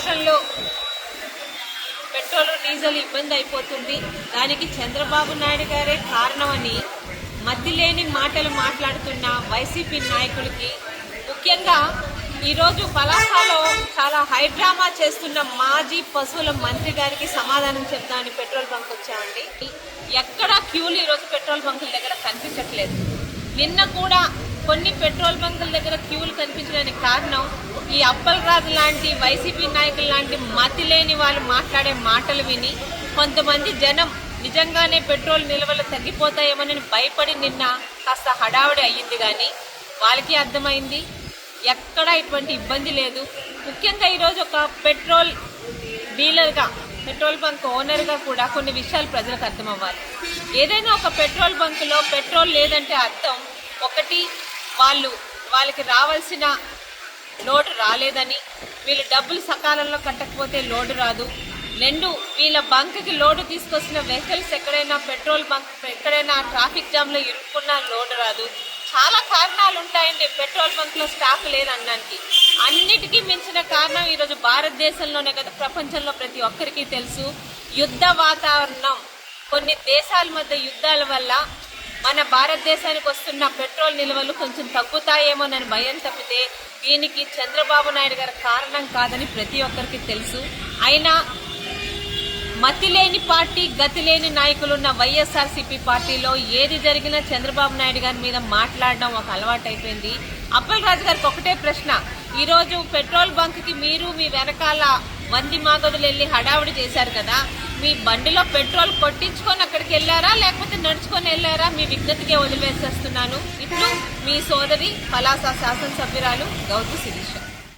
రాష్ట్రంలో petrol diesel ఇబ్బంది అయిపోతుంది, దానికి చంద్రబాబు నాయుడు గారే కారణమని మతిలేని మాటలు మాట్లాడుతున్న వైసీపీ నాయకులకి, ముఖ్యంగా ఈరోజు పలాసలో చాలా హైడ్రామా చేస్తున్న మాజీ పశువుల మంత్రి గారికి సమాధానం చెప్తామని పెట్రోల్ బంక్ వచ్చామండి. ఎక్కడా క్యూలు ఈరోజు పెట్రోల్ బంకుల దగ్గర కనిపించట్లేదు. నిన్న కూడా కొన్ని పెట్రోల్ బంకుల దగ్గర క్యూలు కనిపించడానికి కారణం ఈ అప్పలరాజు లాంటి వైసీపీ నాయకులు లాంటి మతి లేని వాళ్ళు మాట్లాడే మాటలు విని కొంతమంది జనం నిజంగానే పెట్రోల్ నిల్వలు తగ్గిపోతాయేమని భయపడి నిన్న కాస్త హడావుడి అయ్యింది. కానీ వాళ్ళకి అర్థమైంది ఎక్కడా ఇటువంటి ఇబ్బంది లేదు. ముఖ్యంగా ఈరోజు ఒక పెట్రోల్ డీలర్గా, పెట్రోల్ బంక్ ఓనర్గా కూడా కొన్ని విషయాలు ప్రజలకు అర్థమవ్వాలి. ఏదైనా ఒక పెట్రోల్ బంకులో పెట్రోల్ లేదంటే అర్థం ఒకటి, వాళ్ళకి రావాల్సిన లోడు రాలేదని, వీళ్ళు డబ్బులు సకాలంలో కట్టకపోతే లోడు రాదు. రెండు, వీళ్ళ బంక్కి లోడు తీసుకొచ్చిన వెహికల్స్ ఎక్కడైనా పెట్రోల్ బంక్ ఎక్కడైనా ట్రాఫిక్ జామ్లో ఇరుక్కున్నా లోడు రాదు. చాలా కారణాలు ఉంటాయండి పెట్రోల్ బంక్లో స్టాక్ లేదనడానికి. అన్నిటికీ మించిన కారణం ఈరోజు భారతదేశంలోనే కదా, ప్రపంచంలో ప్రతి ఒక్కరికి తెలుసు, యుద్ధ వాతావరణం. కొన్ని దేశాల మధ్య యుద్ధాల వల్ల మన భారతదేశానికి వస్తున్న పెట్రోల్ నిల్వలు కొంచెం తగ్గుతాయేమోనని భయం తప్పితే దీనికి చంద్రబాబు నాయుడు గారి కారణం కాదని ప్రతి ఒక్కరికి తెలుసు. అయినా మతిలేని పార్టీ, గతిలేని నాయకులున్న వైఎస్ఆర్సీపీ పార్టీలో ఏది జరిగినా చంద్రబాబు నాయుడు గారి మీద మాట్లాడడం ఒక అలవాటు అయిపోయింది. అప్పలరాజు గారికి ఒకటే ప్రశ్న, ఈరోజు పెట్రోల్ బంక్కి మీరు మీ వెనకాల మంది మాగదులు వెళ్ళి హడావుడి చేశారు కదా, మీ బండిలో పెట్రోల్ కొట్టించుకొని అక్కడికి వెళ్ళారా లేకపోతే నడుచుకొని వెళ్ళారా? మీ విజ్ఞతకే వదిలివేసేస్తున్నాను. ఇట్లు మీ సోదరి పలాస శాసనసభ్యురాలు గౌతు శిరీష.